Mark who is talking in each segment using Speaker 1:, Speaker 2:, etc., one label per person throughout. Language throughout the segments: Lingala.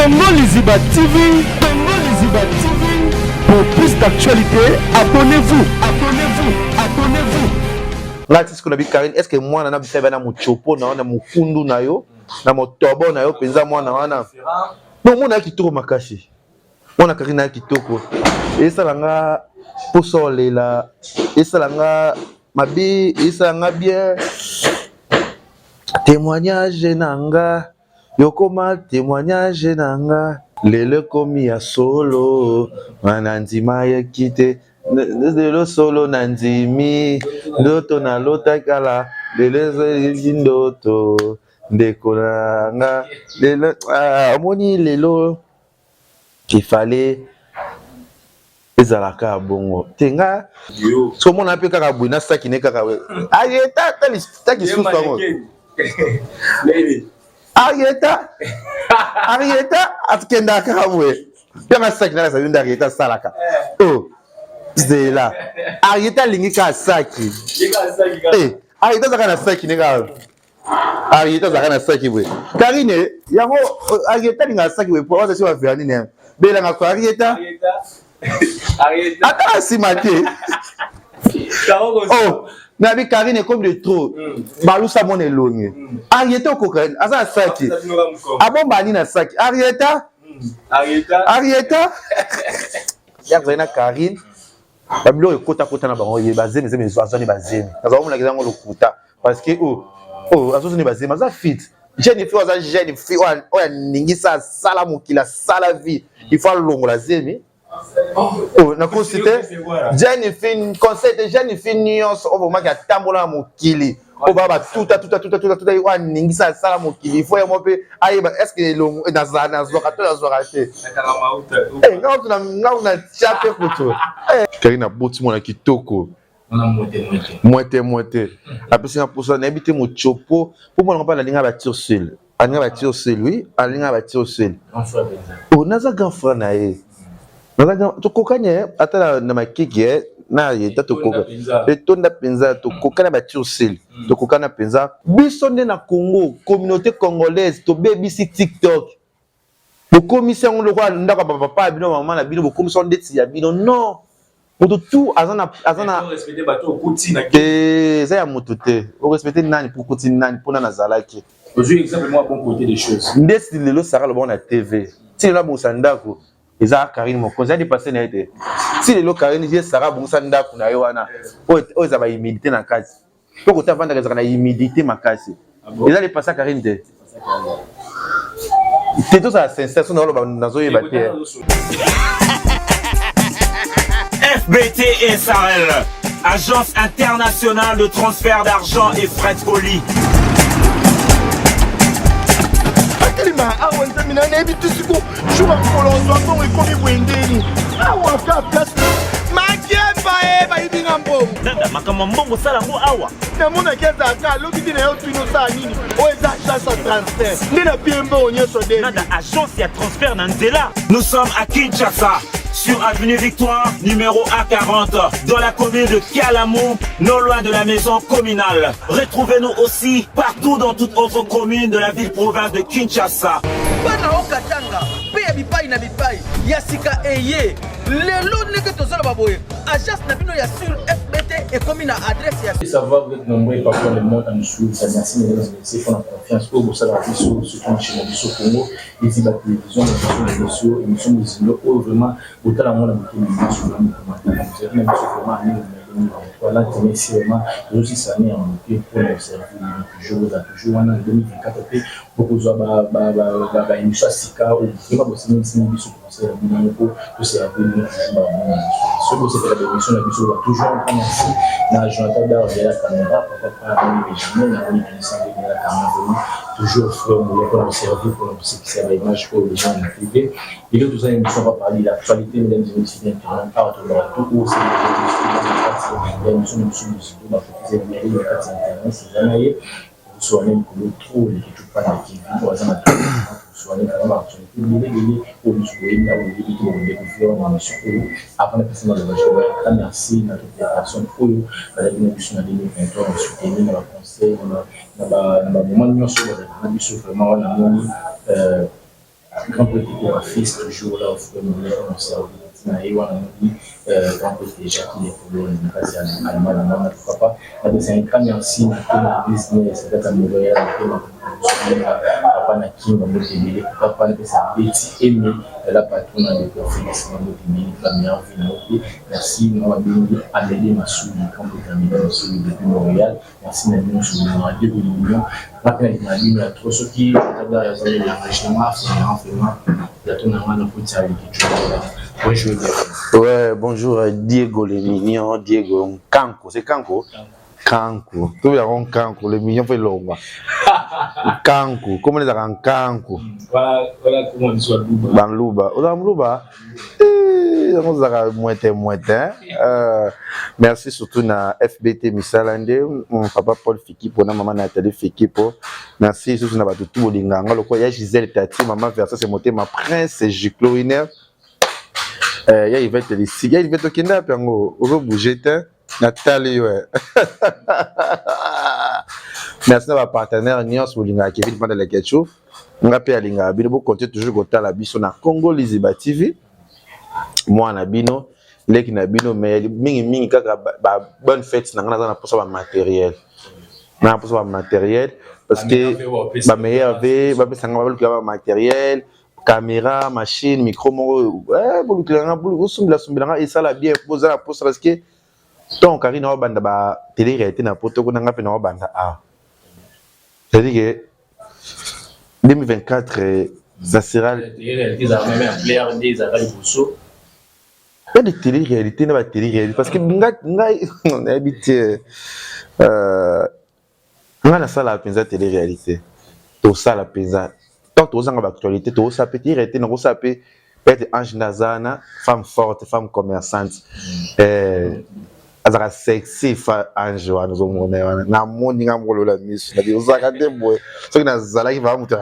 Speaker 1: Congo Liziba TV, Congo Liziba TV. Pour plus d'actualité, abonnez-vous, abonnez-vous, abonnez-vous.
Speaker 2: Là, c'est ce qu'on a vu, Karine. Est-ce que moi, on a vu ça dans mon chopo, dans mon kundu, dans mon tobo, dans mon penza, moi, non, non, moi, on a qui tourne ma caché. On a Karine qui tourne. Et ça, là, pour soler là. Et ça, là, ma vie, et ça, là, bien. Témoignage, nanga. Yokoma, témoignage, nanga. Lele komi ya solo. Manandima ya kite. Lelo solo nandimi. Ndoto na lota kala. Lele ndoto. Ndeko nanga. Lelo. Amoni lelo. Qu'il fallait. Ezalaka bongo. Tenga. So mon appel kaka buina sa ki ne kaka we. Ayeta ta ki sous songo. Arieta atkenda karamwe pema saki na sabinda Arieta salaka oh c'est là Arieta lingika saki eh Arieta zakana saki nega Arieta zakana saki we Karine yango Arieta linga saki we po wasa si wa fiani ne bela ngako Arieta ata simate oh mais Karine comme de trop balusa mon elongi Arieta okokani asa saki abomba ni na saki Arieta ya zena Karine babilo ekota kota na bango ye bazeme zeme azoni bazeme kaza omula kizango lokuta parce que oh azoni bazeme aza fit jeune fille aza jeune fille oya ningisa sala mokila sala vie il faut longola zeme oh na consulter jeune fille conseil de jeune fille nyonso o boma ka tambola mokili o baba tuta wa ningisa sala mokili il faut ya mope ayeba est-ce que longo na zoka to na zoka te eh na chape kuto Karina boti mona kitoko moite après ça pour ça na habiter mo chopo pour moi on parle linga ba tir seul alinga ba tir seul oui alinga ba tir seul oh naza grand frère na ye to kokanya ata na makiki na yeta to koka etonda penza to kokana ba tiosel to kokana penza biso nde na Congo communauté congolaise to bebisi TikTok bo komisa ngo lokwa ndaka papa bino mama na bino bo komisa ndeti ya bino non moto tout azana
Speaker 3: respecter bato kuti na
Speaker 2: ça ya moto te o respecter nani pour kuti nani pona na zalaki
Speaker 3: aujourd'hui exactement bon côté des choses
Speaker 2: ndesi lelo sara le bon na TV ti la bo sandako eza Karine mokonzi a dépassé na été si lelo Karine je sara bonsa ndako na yo wana o eza ba humidité na kati to ko ta vanda ka na humidité makasi eza dépassé Karine te tout ça sensation na lo nazo yeba te
Speaker 4: FBT SARL, Agence internationale de transfert d'argent et frais de colis.
Speaker 1: Awa nzamina na ebi tusiku shuba kolonzo mbongo ekomi bwendeni awa ka place makemba ba ibinga mbongo
Speaker 4: nanda makama mbongo sala ngo awa
Speaker 1: namona keza aka lobi na yo twino sa nini o eza chance à transfert ndena piembo onyeso de
Speaker 4: nanda agence ya transfert na nzela. Nous sommes à Kinshasa sur avenue Victoire numéro A40 dans la commune de Kialamou, non loin de la maison communale. Retrouvez-nous aussi partout dans toute autre commune de la ville-province de Kinshasa.
Speaker 5: Bana okatanga pe bipai na bipai yasika eye lelo neke tozala baboye agence na bino ya sur FBT et comme na adresse ya
Speaker 3: savoir vous êtes nombreux parfois le monde en suivre ça merci mesdames et messieurs pour la confiance pour vous savoir sur ce qu'on chez nous sur Congo et si la télévision les sociaux émission musique vraiment autant la monde a beaucoup sur le commentaire c'est même sur comment voilà merci vraiment aussi ça n'est en pour observer toujours en 2024 beaucoup de émission sika ou vraiment aussi même si nous sommes c'est la bonne pour c'est la bonne ce que c'est la émission la émission toujours merci na Jonathan Dar de la caméra papa les jamais na on est ensemble de la caméra toujours frère pour observer pour c'est la image pour les gens privés et là tout ça émission va parler de l'actualité mesdames et messieurs bien partout où c'est l'émission de musique ma faisait bien le 4 internet c'est jamais soit même que le trop les tout pas qui vivent dans un soit même vraiment actualité les pour nous jouer là où il faut découvrir dans mission avant de passer dans le marché merci à toutes les personnes pour la émission de 2023 on soutenir dans le conseil dans moment nous sur la mission vraiment on a grand poète pour un fils toujours là au fond de mon cerveau. Et on a dit grand poète déjà qui est pour le passé allemand dans notre papa. C'est un grand merci à business c'est un Montréal papa na kinga motemele papa na pesa beti aimé la patronne de Félix motemele la meilleure vie merci nous abingi Amélie Massoudi quand vous terminez depuis Montréal merci na nous sur le 2 millions après il m'a dit à trop ce qui dans l'enregistrement vraiment la tourne en main pour ça bonjour
Speaker 2: ouais bonjour Diego les mignons Diego Kanko c'est Kanko Kanko tout le monde Kanko les mignons fait l'ombre Kanko comment les a Kanko
Speaker 3: voilà comment on soit
Speaker 2: Luba Luba on a moitié merci surtout na FBT Misalande papa Paul Fiki pour na maman Nathalie Fiki pour merci surtout na bato tout linganga le quoi ya Gisèle Tati maman Versa c'est monté ma prince Jicloiner ya il va te ici ya il va te kenda pengo on va bouger Nathalie ouais merci à ma partenaire Nios Boulinga qui vient pendant les ketchup on a payé linga bino continuer toujours côté la biso na Congo Liziba TV moi na bino leki na bino mais mingi kaka ba bonne fête na ngana na posa ba matériel na posa ba matériel parce que ba meilleur ve ba pesa ngaba ba matériel caméra machine micro mo bolu klanga bolu sumbila et ça la bien poser la posa parce que ton Karine na banda ba télé réalité na poto ko na ngape na banda a c'est-à-dire que 2024 ça sera pas de télé-réalité, pas de télé-réalité. Parce que on habite on a la salle à penser télé-réalité. Tout ça la penser. Tant que vous avez l'actualité, tout ça peut télé-réalité, non ça peut être Ange Nazana, femme forte, femme commerçante. Azara sexy Ange nous avons na moni ngambolo la miss. Na di uzaka dembo. So que na zala qui va monter.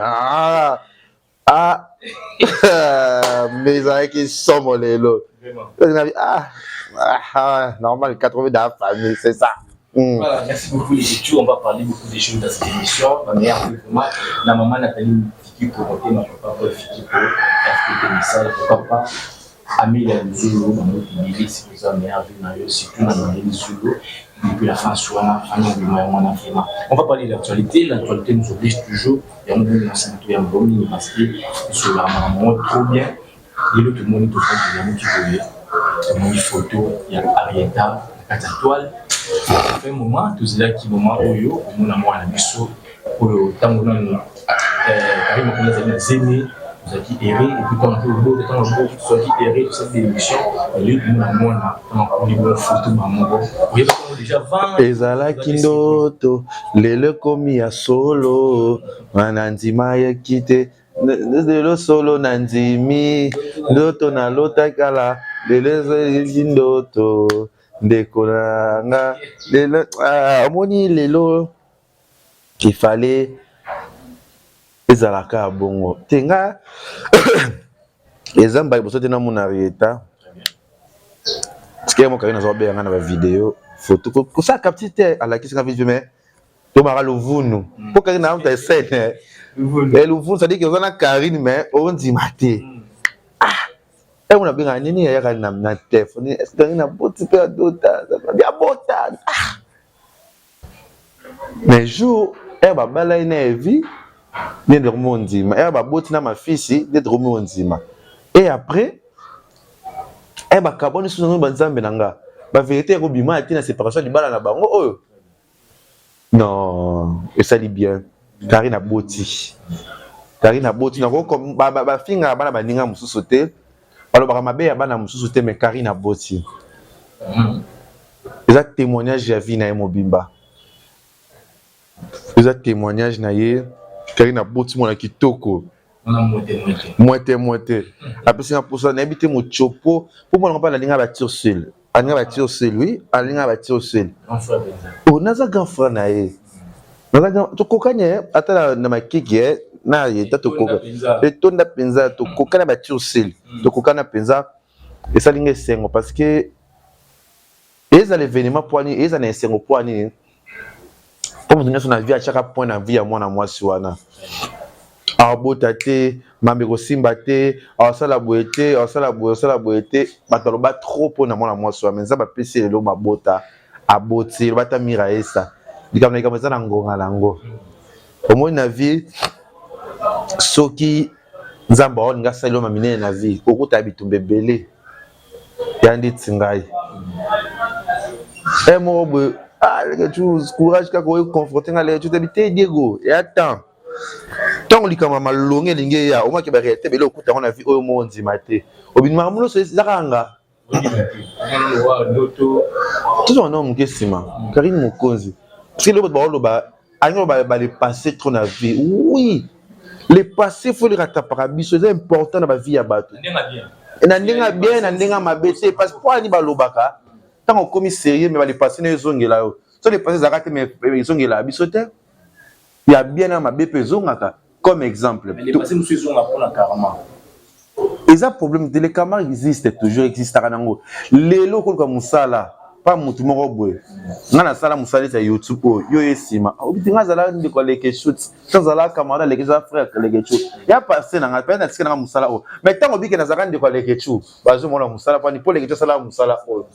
Speaker 2: Mais avec qui sont les lots. Normal, 80 dans la famille, c'est ça.
Speaker 3: Voilà, merci beaucoup les études. On va parler beaucoup des choses dans cette émission. Ma mère, la maman Nathalie Fiki pour monter, ma papa Paul Fiki pour FPT Missal, papa Amélie Zulu, ma mère qui si vous avez meilleure vie, surtout dans les Zulu. Depuis la fin, sur la fin, on va parler de l'actualité. L'actualité nous oblige toujours. Il y a un bon ensemble, il y a un bon mini parce que sur la maman, trop bien. Il y a l'autre monde qui fait des amis qui peuvent une photo, il y a Arietta, la 4 étoiles. Ça fait un moment, tout cela qui moment où il y a un moment à la mission pour le temps où on a zéné, nous avons erré, et puis quand on a temps où tout ça qui erré, tout ça des émissions, et lui, nous avons une photo, maman. Oui, déjà 20.
Speaker 2: Ezala kindoto, lele komi ya solo, mananzima ya kite. Lelo solo nanzimi ndoto na lota kala lele ndoto ndeko nga lelo amoni lelo qu'il fallait ezalaka bongo tenga ezamba iboso tena mona Arietta skemo Karine zo benga na ba vidéo photo ko ça capter à la question vidéo mais to mara lovunu pour Karine na ta scène et le fond, ça dit que vous avez Karine, mais on dit maté. Et on a bien gagné, il y a un téléphone. Est-ce que Karine a beau petit peu d'autres? Il y a beau temps. Mais jour, elle va balayer une vie, il y a des remondiments. Elle va beau petit ma fille, des remondiments. Et après, elle va cabonner sur nos banzan benanga. La vérité, elle a été la séparation du bal à la bango. Non, et ça dit bien. Karine aboti nako comme ba finga bana baninga mususu te alors ba ya bana mususu te mais Karine aboti exact témoignage ya vie na ye mobimba exact témoignage na ye Karine aboti mona kitoko moite après c'est pour ça na habité mo chopo pour moi on parle linga ba tire seul alinga ba tire seul oui alinga ba tire seul on a ça grand frère na ye tu kokanya ata na makiki na yeta to koka etonda penza to kokana ba tiosel to kokana penza esalinga sengo parce que eza l'événement poani eza na sengo poani comme nous na vie à chaque point na vie à moi na mwasi wana abota te mambe simba te asala boete asala boete bataloba trop pona mwana mwasi wa menza ba pesi lelo mabota aboti bata mira esa dikamna kameza na ngonga lango omoni na vie soki nzamba on nga salo mamine na vie okuta bitumbe belé yandi tsingai mo bo les choses courage ka ko confronter nga les choses habité Diego et attends tant likama malonge linge ya o ma ke ba réalité belé okuta on a vie o mo ndima te obinima mulo so zakanga toujours un homme qui sima Karine Mokonzi parce que le ba le passé trop na vie oui le passé faut le rattraper c'est important dans la vie à battre na ndinga bien na ndinga mabete parce que pour ani balobaka tant on commis sérieux mais va le passé na zongela yo so le passé zakate mais zongela bisote il y a bien na mabepe zongaka comme exemple
Speaker 3: mais le passé monsieur zonga pour la karma.
Speaker 2: Les problèmes de les camarades existent toujours existera nango lelo ko musala pas mutu moko boye ngana sala musala ta YouTube yo esima obitinga zala ndiko leke shoot zala camarade leke za frère leke shoot ya passé na ngapa na tsika na musala o mais tant obike na zaka ndiko leke shoot bazo mona musala pa ni pour leke sala musala o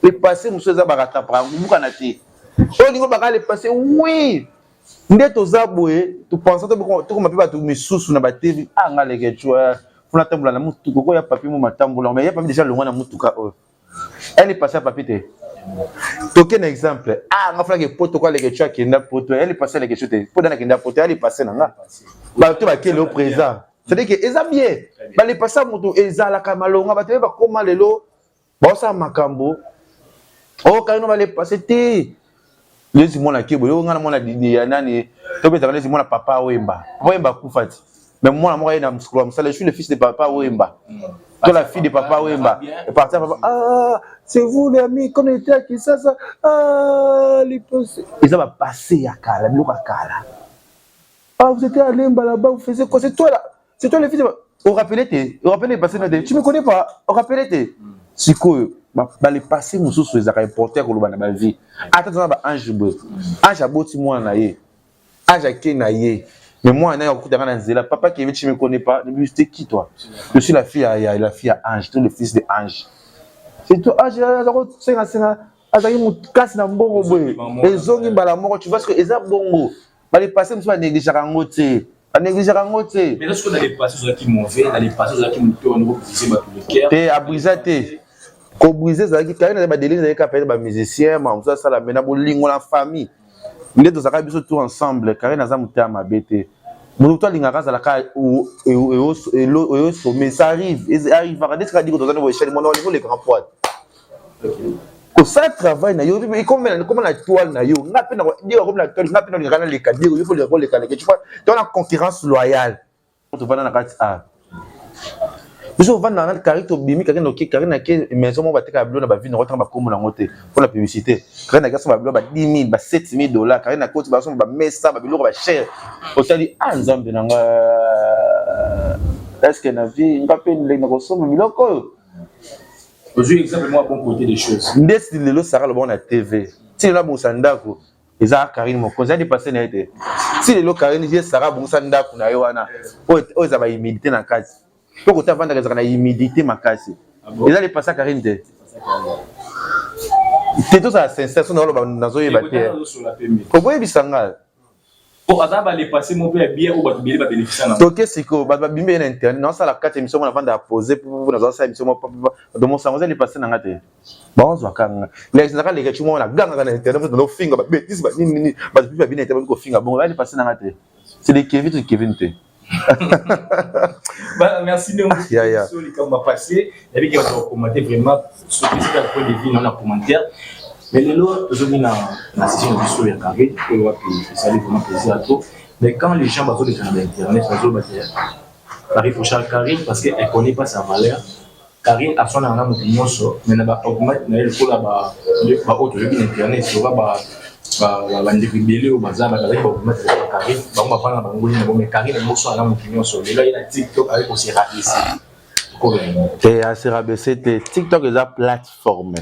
Speaker 2: le passé muso za barata pra muka na te o lingo baka le passé oui ndeto za boye tu penses to ko mapiba tu misusu na ba TV nga leke shoot pour la table na mutu ko ya papi mo matambola mais ya papi déjà le mwana mutuka o elle est passée à papi te token exemple nga fala ke poto ko leke chwa kenda poto elle est passée leke chute poto na kenda poto elle est passée nga ba to ba kele au présent c'est à dire que eza bien ba le passer mutu eza la kamalonga ba te ba koma lelo ba sa makambo o ka no ba le passer te lezi mona kebo yo ngana mona didi ya nani to beta lezi mona papa wemba kufati mais moi moi na muscula je suis le fils de papa wemba toi la fille de papa wemba et partir papa c'est vous les amis qu'on était à Kinshasa les passés ils ont passé à Kala biloko Kala vous étiez à Lemba là-bas vous faisiez quoi c'est toi le fils de on rappelait passé tu me connais pas on rappelait siko ba les passé mususu ezaka importer ko loba na ba vie attends ba ange aboti moi na ye ange akena ye. Mais moi, papa qui tu ne me connais pas, c'était qui toi? Je suis la fille à Ange, tu es le fils de Ange. C'est toi, Ange, tu vois ce que les bongo. Les passés ne sont pas négligés à ngoté.
Speaker 3: Mais lorsque les passés qui mauvais, les passés qui nous briser le cœur.
Speaker 2: Tu as brisé. Quand briser, ça qui quand même des délires avec des musiciens, mais ça la mena bolingo la famille. Nous tous à biso tout ensemble, car naza muta mabete. Nous tous lingaka za la ka et sommet ça arrive à des cas dire dans un échelle mon niveau les grands poids. Ko ça travail na yo comme la toile na yo, na pena dire comme la toile, na pena ngana les cas dire il faut les cas tu vois, dans la concurrence loyale. Tu vas dans la carte A. Biso vanda na karito bimi kakena ki karina ke maison mo bateka bilo na ba vie na rotanga ba komo na ngote pour la publicité karina ka so ba bilo ba 10 000 ba 7 000 dollars karina ko ti ba so ba mesa ba bilo ba cher otali anzambe na nga est-ce que na vie ngape le na ko so biloko
Speaker 3: aujourd'hui exemple moi bon côté des choses
Speaker 2: ndesi lelo sara le bon na TV ti la bo sandako eza Karine Mokonzi a dépassé na été si lelo Karine je sara bo sandako na yo wana o za ba humilité na kati. Pourquoi tu as vendu la humidité ma casse? Et là les passages Karine te. C'est tout ça sensation dans le nazo baté. Pourquoi bisanga?
Speaker 3: Pour azaba les passer mon père bien ou ba bien ba bénéficier na.
Speaker 2: Toké siko ba bimbe na internet non ça la 4 émissions on a vendu à poser pour nazo ça émission de mon sang les passer na ngate. Bon zo kanga. Les naka les tu mo na ganga na internet no finga ba bêtise ba nini ba bien na internet ko finga bon les passer na ngate. C'est des Kevin te.
Speaker 3: Merci de nous passer. Il y a qui vont commenter vraiment sur ce que point de vue dans les commentaires. Mais les autres, je viens la session de sur les carrés, ça fait vraiment plaisir à toi. Mais quand les gens vont sur Internet, Karine pour chaque Karine parce qu'elle ne connaît pas sa valeur. Karine a son opinion sur, mais elle va augmenter pour la autre Internet, va ndibili au bazar va mettre Karine va parler na bangoli na mais Karine moso ana opinion sur là il a TikTok avec aussi rabaissé
Speaker 2: et à se rabaisser TikTok est la plateforme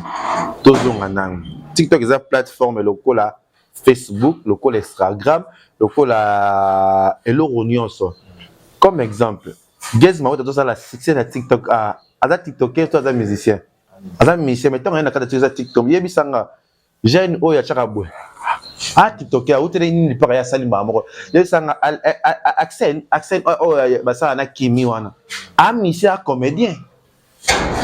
Speaker 2: toujours en TikTok est la plateforme local Facebook local Instagram local et l'oronion comme exemple Gaz m'a dit la succès de TikTok à TikToker toi musicien musicien mais tant rien à de TikTok yebi sanga jeune oya chakabwe TikToker ou tele ni pa ya sali mamo yebi sanga accent basa na kimi wana musicien comédien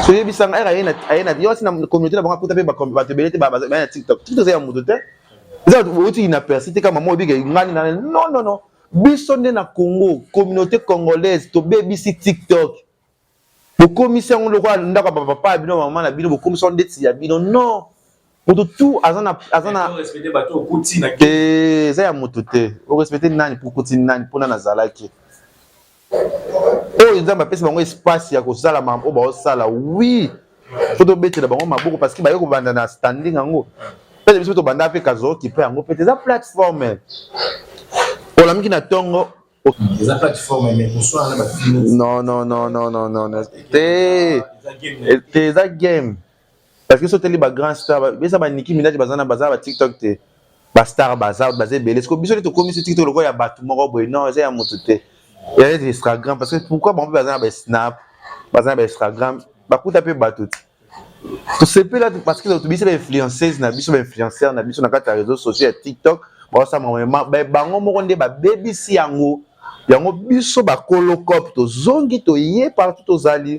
Speaker 2: so yebi sanga ayena yo si na communauté la bango puta pe ba tebelete ba na TikTok tout ça ya mutu te ça outi ina persiste kama mo bi ngani na non biso nde na Congo communauté congolaise to bebisi TikTok bokomisi yango lokwa ndaka papa bino mama na bino bokomisi ndeti ya bino non moto tout azana
Speaker 3: respecter bato okuti na
Speaker 2: ça ya moto te o respecter nani pour kuti nani pona na zalaki nzamba pesa bango espace ya kosala mambo ba osala oui foto betela bango maboko parce que ba yoko banda na standing yango pesa biso to banda pe kazo ki pe yango pe za plateforme la miki na tongo
Speaker 3: eza plateforme mais pour soi na ba
Speaker 2: non te za game parce que soteli ba grand star besa ba Nicki Minaj bazana ba TikTok te ba star bazar bazé belé ko biso to komi sur TikTok loko ya batu moko boy non eza ya mutu te ya Instagram parce que pourquoi bon bazana ba Snap bazana ba Instagram ba kuta pe batu to sepe là parce que to biso ba influenceuse na biso ba influenceur na biso na kata réseaux sociaux ya TikTok ça mama bango moko nde ba bebisi yango biso ba kolokop to zongi to yé partout to zali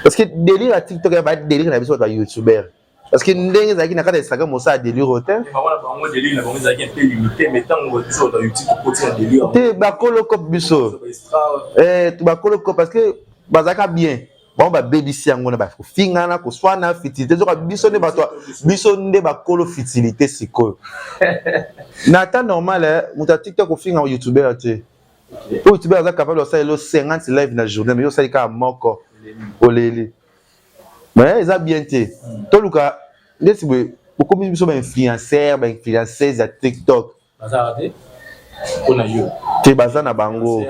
Speaker 2: parce que délire à TikTok ya ba délire na biso ba YouTuber parce que ndenge zaki na kata Instagram mo sa délire hotel
Speaker 3: bango délire na bango zaki un peu limité mais tant ngo biso dans YouTube ko ti délire
Speaker 2: te ba kolokop biso to ba kolokop parce que bazaka bien bon ba bebisi yango na ba finga na ko swana fitilité zo biso nde ba kolo fitilité siko na ta normal muta TikTok ko finga YouTuber te po YouTuber za capable de faire 50 live na journée mais yo sali ka moko oleli mais ça bien te to luka ndesi bo ko biso ba influenceuse ya TikTok
Speaker 3: bazarate on a yo
Speaker 2: te bazana bango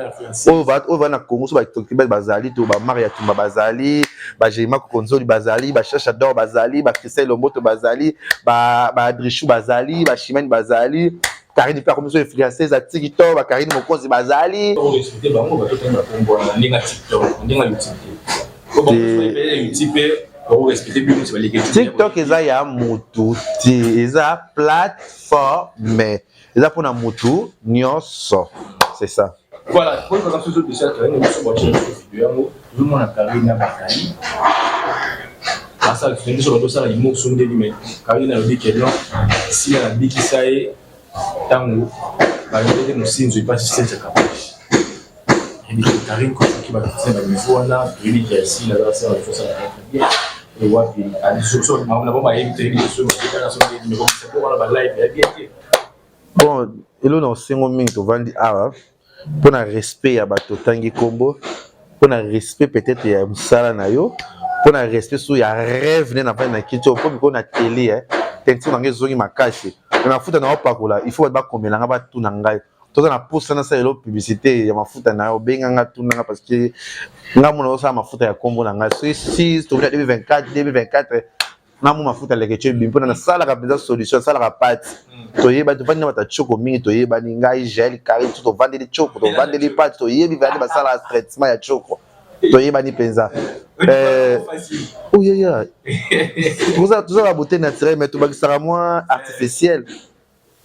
Speaker 2: o va na Congo so ba TikTok bazali to ba Maria Tumba bazali ba Jema Konzoli bazali ba Chacha Dor bazali ba Christelle Lomboto bazali ba Adrichou bazali ba Chimène bazali Karine Pia comme so influenceuse à TikTok ba Karine Mokonzi bazali
Speaker 3: on respecter bango ba to tena kombo na ninga TikTok ninga YouTube on respecter bien c'est les
Speaker 2: TikTok eza ya mutu ti eza plateforme eza pona mutu nyonso c'est ça.
Speaker 3: Voilà, pour exemple, ce que ça Karine, nous sommes watching cette vidéo, tout le monde a Karine na Bakali. Ça fait que sur le ça la émotion de lui Karine a dit que non, si elle a dit que ça est tango, bah il nous signe je pas si c'est capable. Et dit que Karine qui va faire la niveau là, il dit que si la ça il faut ça bien. Et ouais, puis à des choses on a pas éviter les choses, on a mais comme c'est pour la live bien.
Speaker 2: Bon, elo na sengo mingi to vandi awa pour na respect ya bato tangi kombo pour na respect peut-être ya musala na yo pour na respect so ya rêve na pa na kicho pour ko na télé tenti na ngezongi makashi na mafuta na opakola il faut ba komela nga ba tuna ngai to na posta na sa elo publicité ya mafuta na yo benga nga tuna parce que nga mona osa mafuta ya kombo na nga so si to 2024 na mu mafuta leke che bimpo na sala ka beza solution sala ka pat to yeba to vandi na bata choko mingi to yeba ni ngai gel Karine to vandi li choko to vandi li pat to yebi vandi ba sala traitement ya choko to yeba ni penza oh yeah tout ça la beauté naturelle mais to bakisa moi artificiel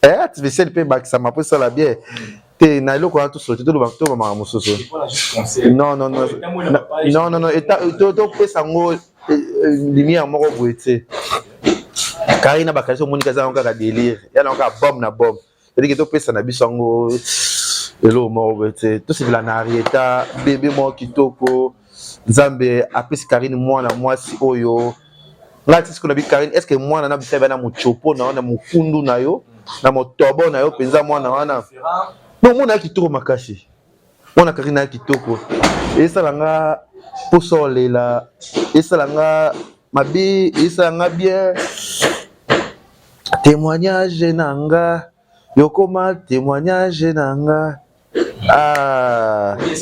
Speaker 2: artificiel pe bakisa ma pour ça la bien te na loko na to sorti to ba mama mososo non et to pesa ngo lumière moko boité Karine na bakaliso monika za ngaka délire ya na ngaka bombe na bombe c'est-à-dire que to pesa na bisango elo moko boité to c'est la narieta bébé mo kitoko Nzambe apesi Karine mwana mwasi oyo ngati siko na bi Karine est-ce que mwana na bisa bana muchopo na mukundu na yo na motobo na yo penza mwana wana non mwana kitoko makashi mwana Karine na kitoko esalanga poso lela esalanga mabi esalanga bien témoignage nanga yokoma témoignage nanga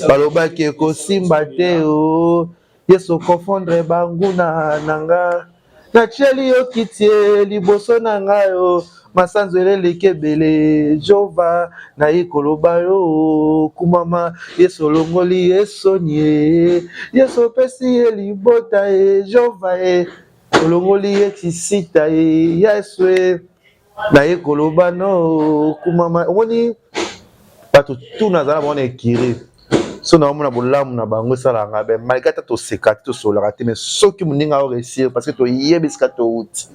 Speaker 2: balobaki ekosimba te o yeso confondre banguna nanga na cheli yo kitie liboso na ngayo masanzo eleleke bele Jova na ikoloba yo kumama Yesu longoli Yesu nie Yesu pesi elibota Jova olongoli ekisita Yesu na ikoloba no kumama omoni bato tuna zala bona ekiri so na mona bolamu na bango sala ngabe malgré to sekati to sola te mais soki muninga o réussir parce que to yebiska to uti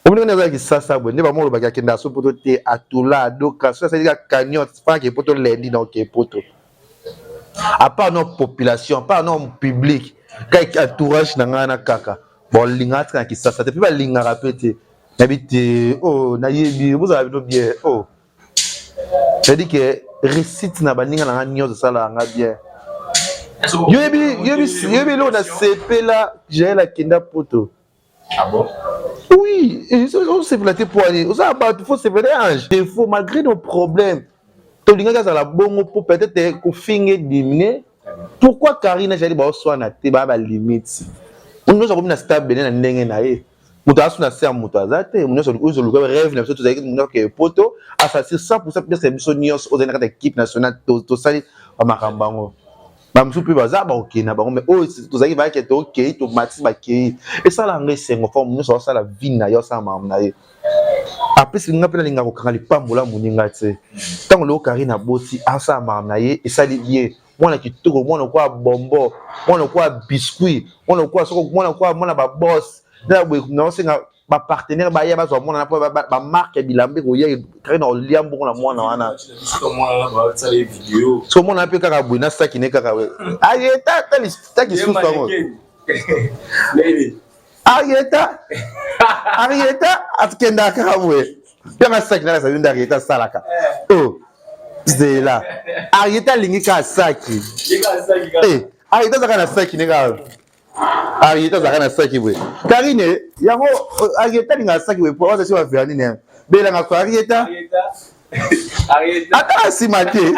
Speaker 2: omoni na zaki sasa bo ne ba molo bakaki nda so poto te atula doka so ça dit ka cagnotte pas que poto lendi na ke poto à part notre population à part notre public kai entourage na ngana kaka bon linga tra ki sasa te pe ba linga rapete nabite oh na yebi vous avez bien oh c'est dit que récite na baninga na nyo de sala nga bien yebi lo na CP là j'ai la kinda poto
Speaker 3: ah bon
Speaker 2: oui on s'est platé pour aller on a faut se faire ange il faut malgré nos problèmes to linga za la bongo pour peut-être ko finge diminuer pourquoi Karina jali ba so na te ba limite on nous a comme na stable na ndenge na ye mutu asuna se mutu azate munyoso uzoluka rêve na biso tozaki munyoso ke poto asasi 100% peut-être biso nyos ozana kata équipe nationale to sali amakambango bamsu pe baza ba okena bango mais oh tozaki ba ke to okay to match ba ke et ça la ngesengo forme munyoso ça la vie na yo ça mam na ye après si nga pela linga ko kanga lipambola muninga te tango lo Karina boti asa mam na ye et ça lié mwana kitoko mwana kwa bombo mwana kwa biscuit mwana kwa soko mwana kwa mwana ba boss na bwe singa ba partenaire ba ya ba zo mwana na ba marque bilambe ko ye Karina oliambo na mwana wana so mwana pe kaka bwe na saki ne kaka we ayeta ta ki susu ngo ayeta atkenda kaka we pema saki na sa yunda ayeta salaka oh c'est là ayeta lingi ka saki ayeta zaka na saki ne ka ayeta zaka na saki we Karine yango ayeta linga saki we po oza si wa viani ne bela nga ko ayeta ata simate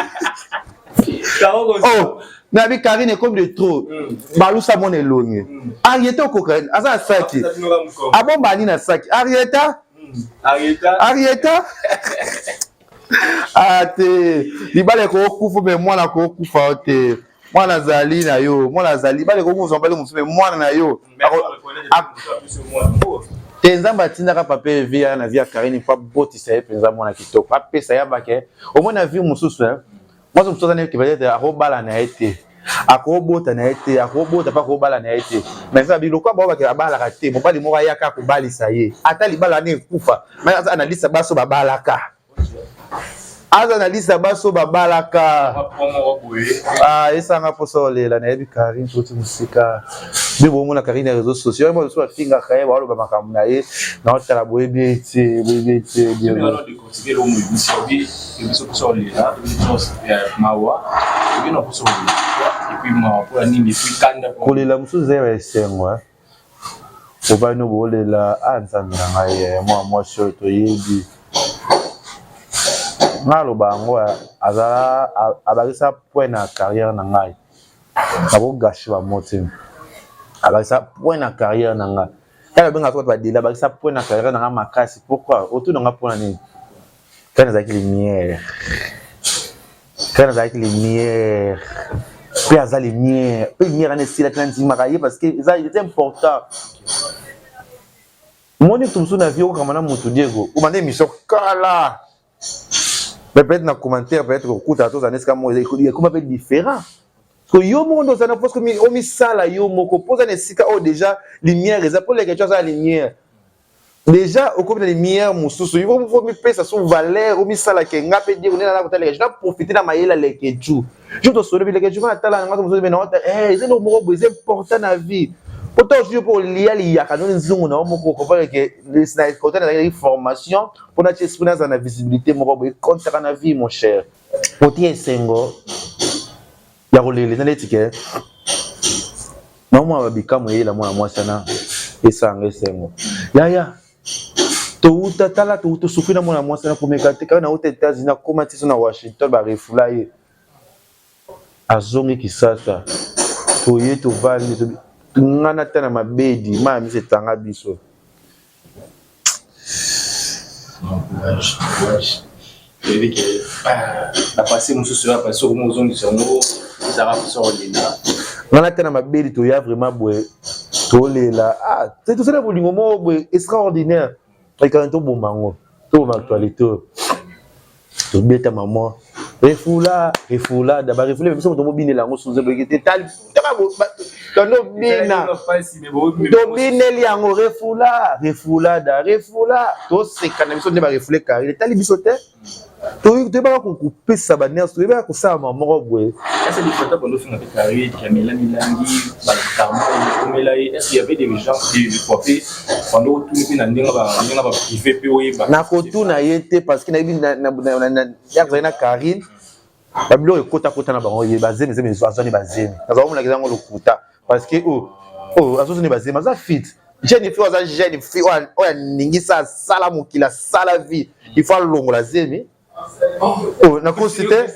Speaker 2: oh na bi Karine comme de trop balusa mon elongi ayeta ko kan asa saki abomba ni na saki ayeta ate libale ko kufu me mwana ko kufa te mwana zali na yo mwana zali bale ko kufu mbale musume mwana na yo tenzamba tinaka pape via na via Karine pa botisa ye penza mwana kitoko apesa ya bake au moins na vie mususu moi je me souviens que peut-être arobala na été akobota na été akobota pa kobala na été mais ça biloko ba bake abala ka te mobali moko yaka ko balisa ye ata libala ne kufa mais analyse baso babalaka analyse baso babalaka esanga poso lela na yebi Karine tout musika bibo mona Karine réseaux sociaux moi so finga kaye ba lo ba makambu na ye na otala boyebi ete bien
Speaker 3: de considérer le musicien et biso poso lela mawa et bien poso et puis mawa pour nini puis kanda
Speaker 2: kolela musuze ya esengo oba no bolela anzambe na ngai moi so to yebi ngalo bango azala abalisa point na carrière na ngai abo gashi ba motim abalisa point na carrière na ngai kala benga so ba dila abalisa point na carrière na ngai makasi pourquoi autour na ngai pona ni kana za lumière puis azala lumière na sila kana nzima kaye parce que c'est important moni tumsu na vie ko kamana mutu Diego o mande mission kala peut-être dans commentaire peut-être que kuta to zaneska mo il comme peu différent que yo mondo ça na parce que o mi sala yo moko posa ne sika o déjà lumière ça pour les questions ça lumière déjà au comme la lumière mususu il faut me pesa son valeur o mi sala ke ngape dire on est là pour les gens profiter na maïla les keju je te sauve les keju na tala na mususu mais non c'est le mot c'est important na vie autant je pour lier les yakano nzungu na moko ko parce que les côté na formation pour na expérience na visibilité moko bo compte na vie mon cher poti esengo ya ko les na letike na mo abika mo yela mo na sana esanga esengo ya to utatala to sufina mo na mo sana pour mekate ka na aux États-Unis na komati na Washington ba refulaye azongi kisasa to yeto vali ngana tana mabedi ma mi setanga biso.
Speaker 3: Et que la passé mon souci a passé au moins zone songo ça va sur l'ina
Speaker 2: ngana tana mabedi to ya vraiment boy to lela c'est tout ça la bolingo mo boy extraordinaire et quand to bomango to ma actualité to beta maman refula d'abord refula même si on tombe bien là on sous ebekete tal taba no bina to bineli yango refula to sekana biso ne ba refule car il est tali bisote to ba ko couper ça ba nerf to ba ko ça maman boy
Speaker 3: est-ce que les photos pour nous faire avec carré Camila Milangi Balkama est-ce qu'il y avait des gens qui frappaient pendant tout le ndinga ba privé pe ba
Speaker 2: na ko tout na yete parce que na ya na Karine babilo ekota na bango ye bazeme azoni bazeme kaza omula kizango lokuta parce que azoni bazeme za fit jeune fille za jeune fille oya ningisa sala mokila sala vie il faut longola zeme na consulter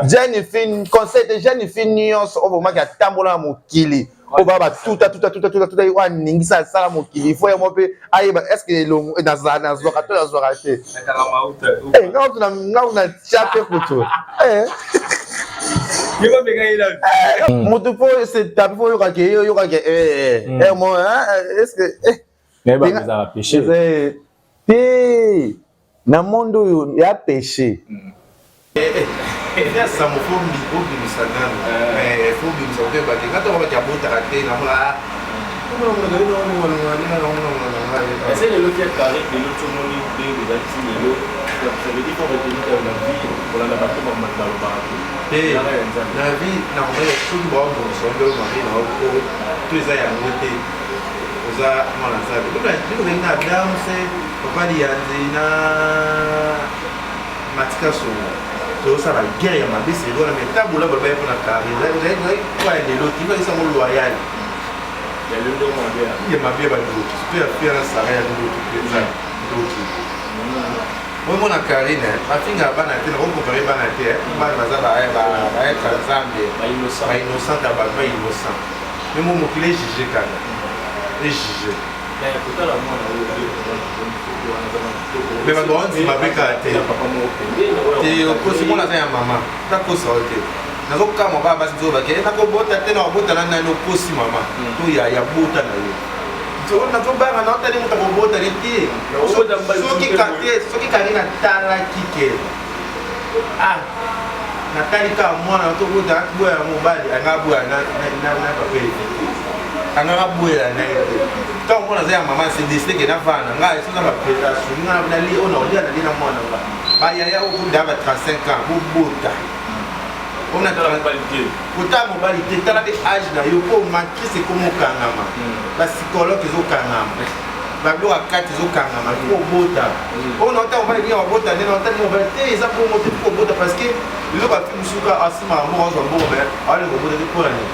Speaker 2: jeune fille conseil de jeune fille nyonso o boma ka tambola mokili o baba tuta oya ningisa sala mokili il faut ya mope ayeba est-ce que longo na zoka to na zoka te na chape kuto moto po c'est tape po yo ka moi est-ce que
Speaker 3: mais ba za péché
Speaker 2: te na mondo yo ya péché
Speaker 1: ça me faut micro de Misagan mais faut bien ça va que quand on va cabota rater na moi
Speaker 3: c'est le local carré de l'autre monde de les actifs ça veut dire qu'on va tenir la vie pour la battre pour manger le bar
Speaker 1: et la vie na on est tout bon son de mari na ko tous les aïeux côté oza mona ça donc na dame c'est papa di na matika so to ça va guerre ya mabe c'est loin mais tabula baba pour na carré quoi de l'autre il va ça mon loyal
Speaker 3: il y a le dos mabe
Speaker 1: il y a mabe ba do tu peux faire ça ya do ça moi mon Karine ma fille a bana te on comparer bana te ba baza ba être Zambie ba innocent ba innocent mais mon mokile jugé kana et jugé mais ba bon si ma beka te ko si mon azaya mama ta ko sa ok nazo kama ba basi zo ba ke na ko bota te na bota na no ko si mama to ya bota na yo tu na to ba na ta ni muta ko bota ni ti so ki kani na tala kike na tali ka mwana to bota bo ya mobali anga bo na pape anga bo ya na ka mwana za mama se décider que na vana nga so na ba présentation nga na li ona oli na mwana ba ya o da ba 35 ans bo bota on a dans la qualité autant mobilité tala de âge na yo ko manquer c'est comme kangama ba psychologue zo kangama ba blo akati zo kangama ko bota on entend on va dire on bota ne on entend on va te ça pour monter ko bota parce que les ba fi musuka asima mo zo bo be ale ko bota ko ani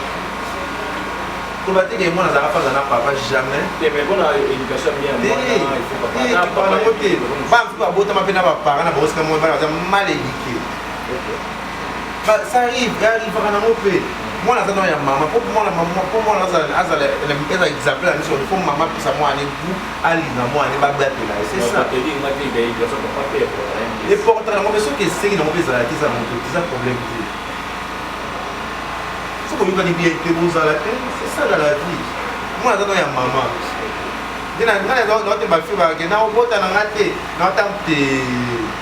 Speaker 1: to ba te que moi na fa na papa jamais
Speaker 3: mais bon éducation bien moi il faut pas
Speaker 1: parler côté ba fi ba bota ma pe na ba parents na ba osika mo ba mal éduqué. Ça arrive, il arrive à un peu. Moi, là, il y a maman. Pour moi, là, exemple, là, il faut maman puisse avoir un goût à moi, c'est ça. Les portraits, moi, ce qui est sérieux, c'est un problème. Ce qu'on veut dire, c'est ça dans la vie. Moi, là, il y a maman.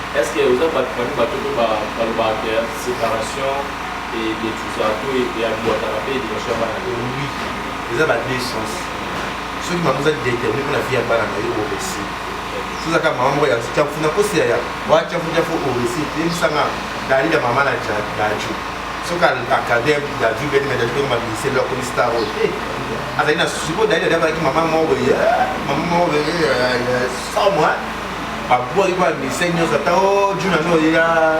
Speaker 3: Est-ce que vous avez pas de séparation et de tout ça, tout et à boire à paix,
Speaker 1: oui, ils ont deux sens. Ceux qui m'ont déterminé pour la vie à Baranaï au récit. Tout ça, quand maman m'a dit, tu as fait un peu de tu as fait au récit, tu as fait la maman à Djadjou. Ce qu'acadème d'Adjou, c'est leur commissaire. Alors, il y a suppos d'ailleurs avec maman m'a dit, sans moi. Aboy ba mi senyo kata o juna no ya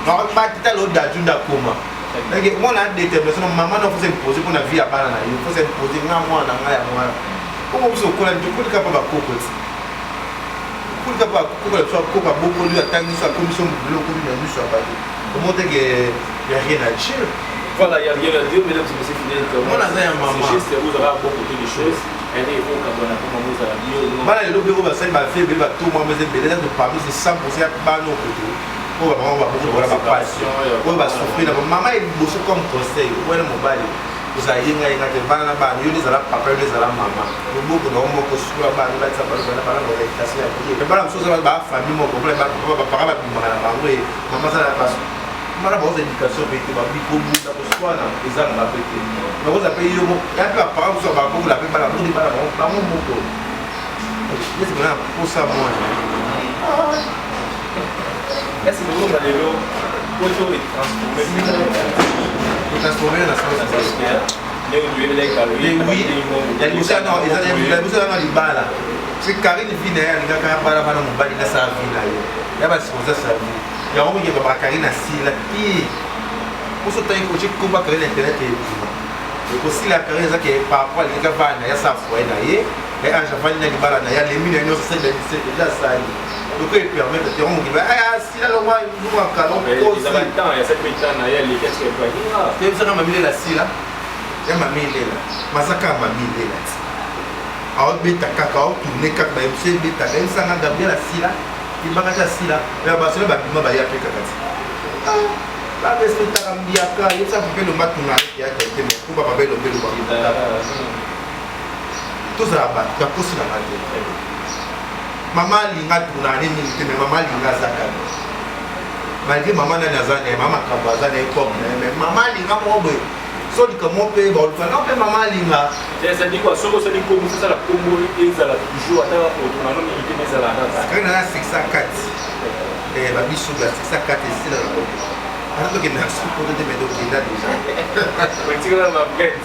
Speaker 1: no ba tita lo da junda koma like mo na détermination maman no faut imposer pour la vie à bana na il faut imposer nga mo na nga ya mo ko mo so ko la ndiko ka ba koko ko ka ba ko la so ko ba boko lui atangi sa commission bulo ko lui na so ba ko mo te que il y a rien à dire
Speaker 3: Voilà, il y a rien à dire, mesdames et messieurs fidèles.
Speaker 1: C'est
Speaker 3: juste, vous aurez beaucoup de choses. Et il faut qu'on a comme vous avez dit.
Speaker 1: Voilà, le bureau va faire tout le monde, mais parmi ces 100% pas nos côtés. On va beaucoup de passion. On va souffrir. Maman est bossé comme conseil. Où est mon bali? Vous avez une bana bana, il y a papa, il y a maman. Le beaucoup de hommes qui sont là-bas, ils sont là-bas, ils sont là-bas. Mais pas la chose avec la famille, mon problème, papa va bien maman, maman ça la passe. Mara boza éducation bete ba biko muta ko swana ezana la bete. Mais vous appelez yo ya pe papa vous ba ko la pe ba la mo ba la mo moko. Est-ce que là pour ça moi.
Speaker 3: Est-ce que vous allez le auto et transformer
Speaker 1: la sauce
Speaker 3: d'espère. Oui, il y a
Speaker 1: des choses non, il y a des choses dans les balles. C'est Karine vient il y a quand pas la bana mo ba ina sa vina yo. Ya ba sikoza sa vina. Il y a un moment qui va Karine assis là. Pour ce temps, il faut que tu combattes Internet et tout. Aussi la Karine qui est par rapport à l'État, il y a sa foi, et un Japan, il y a les mines, il y a déjà ça. Donc il permet de te rendre qui va si là le roi nous en calon
Speaker 3: il y a cette méthode il y a les qu'est-ce que quoi
Speaker 1: tu sais ça m'a mis là si là il m'a mis là masaka m'a mis là alors beta kaka au tourner kaka même c'est beta même ça n'a bien la si là il va pas si là mais bah c'est le bâtiment bah il y a quelque chose là mais c'est ta cambiaka il ça fait le matin là il y a quelqu'un mais pour pas le bel tout ça bah tu as posé la main maman linga tunani mingi mais maman linga zaka malgré maman na nazane maman kabazane comme mais maman linga mobe so di comment pe ba on pe maman linga
Speaker 3: ça dit quoi soko ça dit comme ça la combo ezala toujours ata ko tunano mingi mais ezala na
Speaker 1: quand na 604 et ba biso ga 604 c'est la combo alors que na so ko de medo kinda déjà
Speaker 3: ko tigala ma bête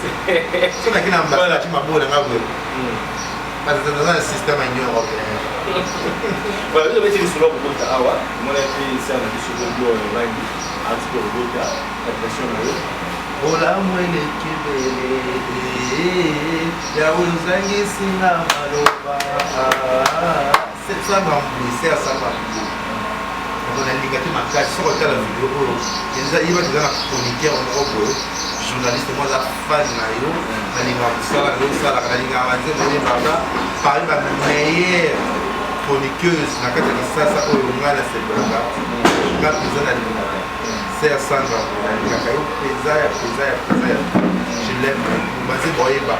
Speaker 1: so na kina mbala ti mabola ngabwe parce que dans un système européen.
Speaker 3: Voilà, vous avez dit sur l'ordre de Awa, moi j'ai ici à la mission de Glo et Waggy, un petit peu de la pression là.
Speaker 1: Ola mwele kibele, ya uzangi singa maloba. C'est ça m'embrouille, c'est à ça m'embrouille. On a négatif ma carte sur la vidéo. Il va déjà communiquer en Europe. Journaliste moi la fan na yo na linga musala yo sala na linga wanze moni baba parmi la meilleure chroniqueuse na kata kisasa oyo ngala sebaka nga peza na linga c'est Sandra na linga kayo peza ya je l'aime bazi boyeba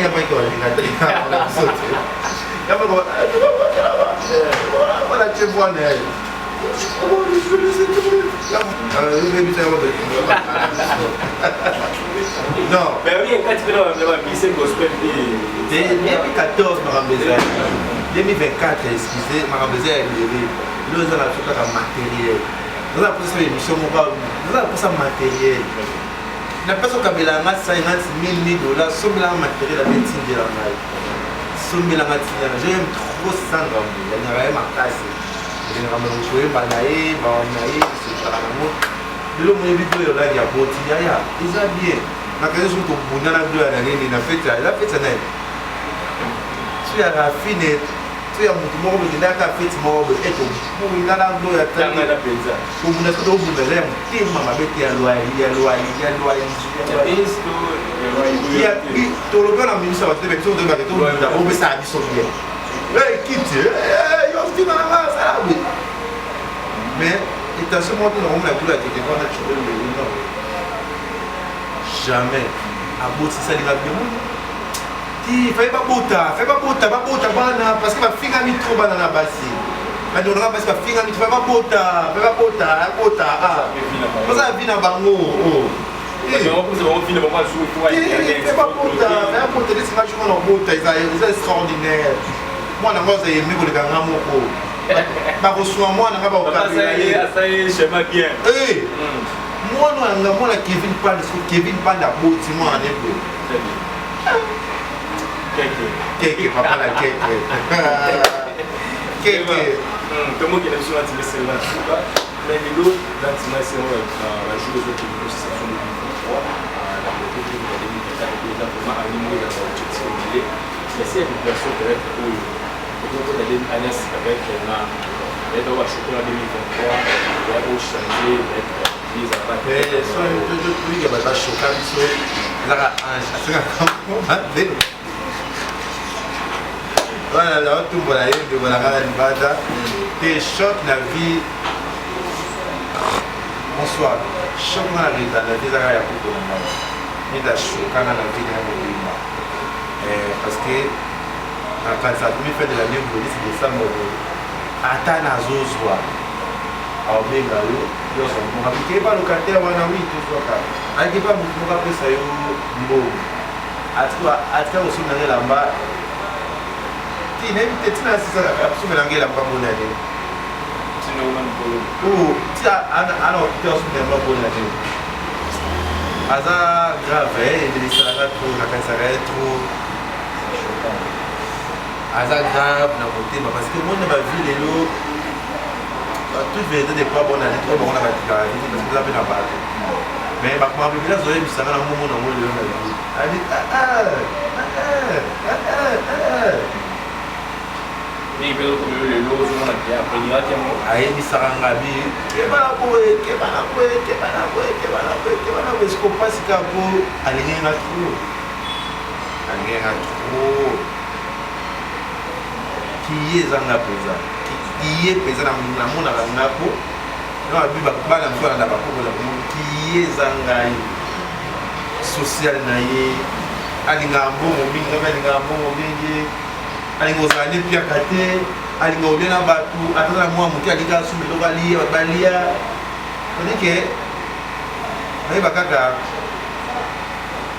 Speaker 1: ya mai ko linga linga ya mai ko wala chebwana non,
Speaker 3: mais oui, quand tu veux avoir mis gospel,
Speaker 1: 2014, 2024, excusez, ma besoin nous avons tout un matériel. Nous avons fait une émission, nous avons fait un matériel. La personne qui a 50 000 $, somme la matériel à 20 000 $. J'aime trop ça, il y a rien à casser. Je vais vous jouer, balayer, balayer, c'est ça la mot. Le mot est vidéo là, il y a beau tiaya. Ils ont bien. La question est que vous n'avez pas de l'année, il a fait ça, il a fait ça. Tu as raffiné, tu as monté mon robot, il a fait mon robot, et tout. Il a la gloire, il a la pizza. Vous n'avez pas de robot, il a fait ma bête, il y a loi, il y a loi, il y a loi, il y a tout le monde a mis ça, il y a tout le monde a mis ça, il y a tout le monde. Quitte, mais dans ce monde, on a voulu être naturel, non. Jamais. À bout de ça, il va bien. Fais pas bota, parce que ma fille a mis trop dans la basse. Mais on a parce que ma fille a mis trop, bota. Ah, vous avez vu dans Bango. C'est extraordinaire. Moi, je suis aimé pour les gars. Bah, reçois moi, je suis
Speaker 3: ça y est, schéma bien.
Speaker 1: Moi, moi, Kevin Panda, moi, en hébreu. Keke, papa, la keke. Keke.
Speaker 3: Tout le monde qui est sur la télé, là. Mais l'autre, là, c'est la joueuse qui est aussi sur le niveau 3. La beauté de la mais c'est une personne qui est avec Agnès avec Et donc, à chocolat 2023, il y a beau changer, les attaques.
Speaker 1: Et ça, il y a des chocolat, voilà, là, tout le monde de la libada. Des chocs dans la vie. Bonsoir. Choc dans la vie, dans la vie, il y a beaucoup de monde. Il y a des chocs dans la vie, il y a beaucoup de monde. Parce que quand ça me fait de la même police, c'est ça, attends à Zozwa. Alors, mais là, il y a son bon. Il n'y a pas le locataire, oui, tout ça. Il n'y a pas le locataire, ça y est, bon. À tout cas, aussi, on est là-bas. Il y a une petite chose qui est mélangeée là-bas, mon ami. Oh, tiens, alors, tu as aussi un bon ami. Hasard grave, il y a trop, la cancer trop. Hasard grave, dans le côté, parce que moi, dans ma ville, toute vérité n'est pas bonne, elle est trop bonne à la vie, parce que vous avez la balle. Mais ma maman, là, vous avez vu ça dans le moment où on l'a vu. Elle dit,
Speaker 3: Et puis, le lot, on a bien appris, il y a des mots.
Speaker 1: Aïe, il s'est rendu. Qu'est-ce que je comprends si tu as beau, aller rien à trop. Aller rien à trop. Qui est en apesa? Qui est pesant dans le monde à la napo? Non, il y a pas de fois dans la papo. Qui est en gaï? Social naïe. Alingambo, alingambo, alingozali pia kate alingolena na batu atana mwa muki alika sumi lokalia balia onike na bakaka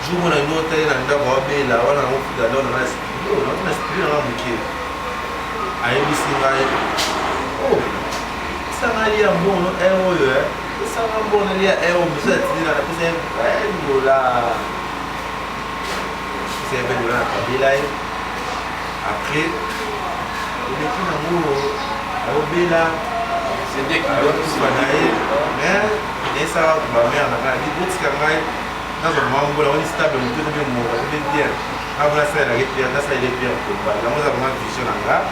Speaker 1: jumo na nota na ndako bela wana ngofuta ndo na studio na studio na muki ayebi singa oh sangali ya mbono oyo sanga mbono lia mzati na pesa $20 c'est $20 na kabila. Après, il est tout l'amour, au Bela, c'est bien qu'il doit tout se faire. Mais, ça va, ma mère, elle a dit, vous êtes dans un moment où on est stable, on est tout bien. Avant ça, elle a été bien, ça, elle est bien. Là, on a vraiment une vision là.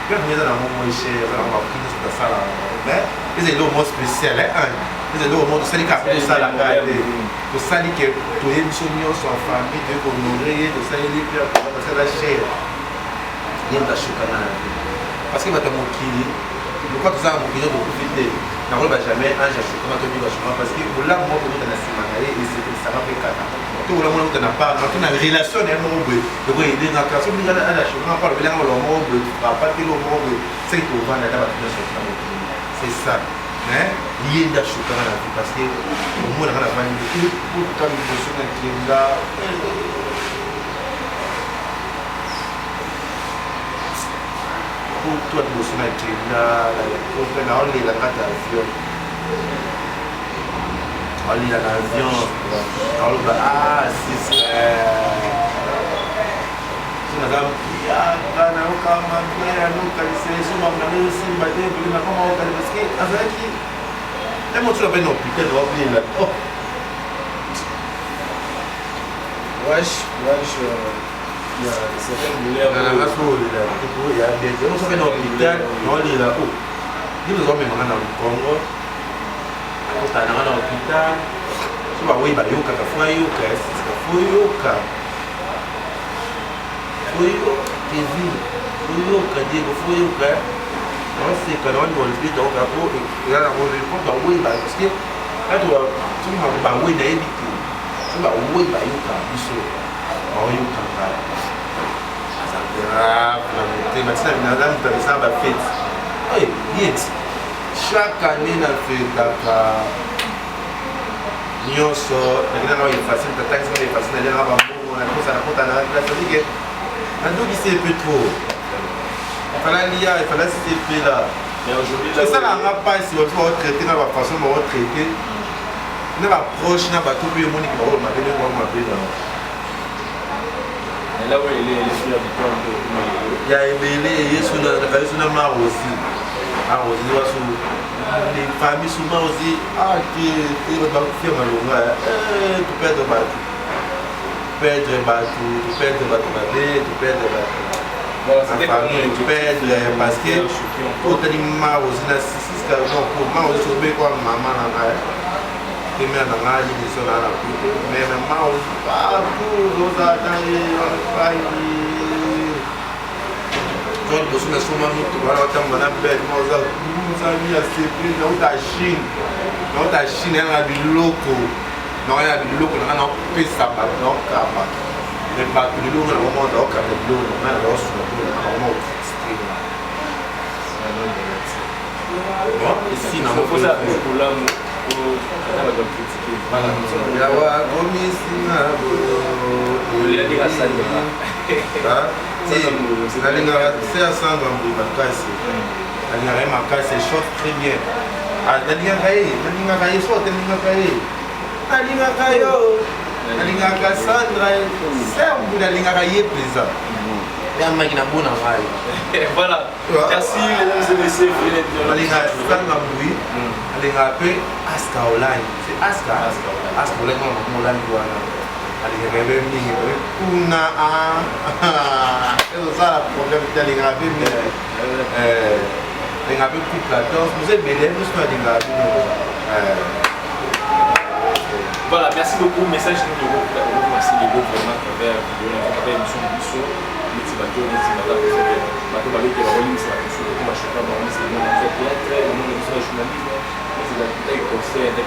Speaker 1: Puis, on est dans un moment cher, on va prendre cette salle. Mais, c'est le mot spécial, c'est le mot de celle qui a fait ça là. De ça, que tous les missionnaires sont en famille, de honorer, de ça, il est bien, de ça, la chair. Parce que tu as mon kili, pourquoi tu as mon kili de profiter? Je ne vais jamais un jour comment tu vas changer parce que là, moi, je vais et ça va faire quatre. Tout le monde n'a pas une relation avec mon bébé. Je vais aider dans la classe, je vais aller à la chose, je vais aller à mon bébé, je vais pas dire au mon bébé, c'est que tu vas aller à la chose. C'est ça. Mais il y a des choses dans la vie parce que le monde a la vanité pour quand il faut se mettre là. Toi de bosser na kenda la on les la carte avion on les la avion on le c'est na dam ya kana kama bien nous c'est sur ma maman aussi matin pour na comment on parce que avec qui et moi tu l'as bien hôpital on oublie là oh wesh il y a certaines douleurs. Il y a des gens qui sont dans l'hôpital, on est là. Ils nous ont mis dans le Congo. On est dans l'hôpital. Si on va voir, il y a des gens qui font yoga. Il faut yoga. Diego, faut yoga. C'est quand on est dans l'hôpital, on va voir. Il y a des gens qui vont voir. Parce que quand tu vas voir, il y a des gens qui vont voir yoga. Chaque année, on fait
Speaker 3: là où il est sur la victoire de
Speaker 1: il y a Ebele, il y a sur la mare aussi. Les familles souvent aussi, tu perds le bateau, famille perdre parce que otali ma aussi na sisika non pour ma aussi be kwa mama na ngai kimia na ngai ni so na mais ma aussi pas tout ça dans les John Bosu na soma mutu bana watamba na bed moza muzami ya sepi na uta Chine na biloko na pesa ba na kaba le ba biloko na moment da ka biloko na na osu na moment stream bon ici na
Speaker 3: faut ça pour l'amour pour la critiquer voilà
Speaker 1: ya wa komisi na bo
Speaker 3: ya diga sali
Speaker 1: nalinga se asanga mbi makasi nalinga makasi short très bien nalinga ye short nalinga yo nalinga Sandra serbu nalinga ye plaisir ya makina bona ngai
Speaker 3: voilà merci mesdames et messieurs
Speaker 1: nalinga sanga mbi nalinga pe aska online c'est aska online mo online wana alinga bebe mingi kuna eso ça la problème d'alinga bebe alinga bebe couple la danse nous est belé nous sommes alinga
Speaker 3: voilà merci beaucoup message de groupe merci les groupes vraiment qui avait émission de mission les bateaux bateau balé qui va relis ça sur comment je sais pas moi c'est le nom de théâtre le nom de journalisme c'est la taille conseil avec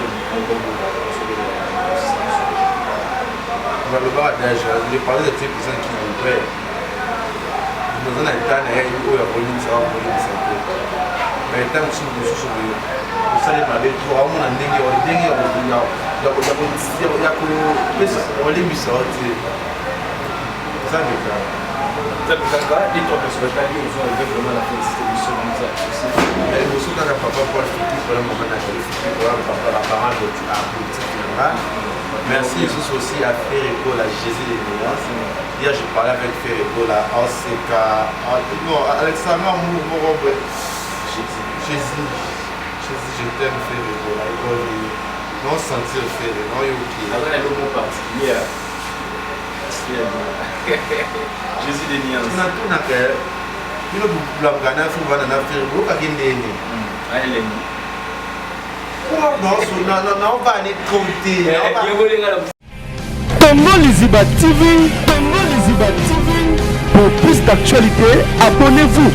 Speaker 1: le bar déjà je parlais de ces personnes qui vont faire nous on a été dans les où il y a volume ça mais tant que sur vous savez pas les trois on a dingue ya ko pesa wale misauti ça me fait
Speaker 3: ça et toi personnellement ils ont vraiment la félicité mission comme ça aussi
Speaker 1: et vous savez que papa pour le moment là papa la parole de merci Jesus aussi à Ferreco la Jésus des meilleurs hier je parlais avec Ferreco là OCK non Alexandra Mourou Jésus je t'aime Ferreco là non sentir Ferreco non ok
Speaker 3: alors le mot particulier Jésus des meilleurs
Speaker 1: on a tout na que bino bula gana fu bana na Ferreco ka kindeni
Speaker 3: allez
Speaker 1: non, on va aller compter.
Speaker 6: Congo Liziba TV, pour plus d'actualités, abonnez-vous.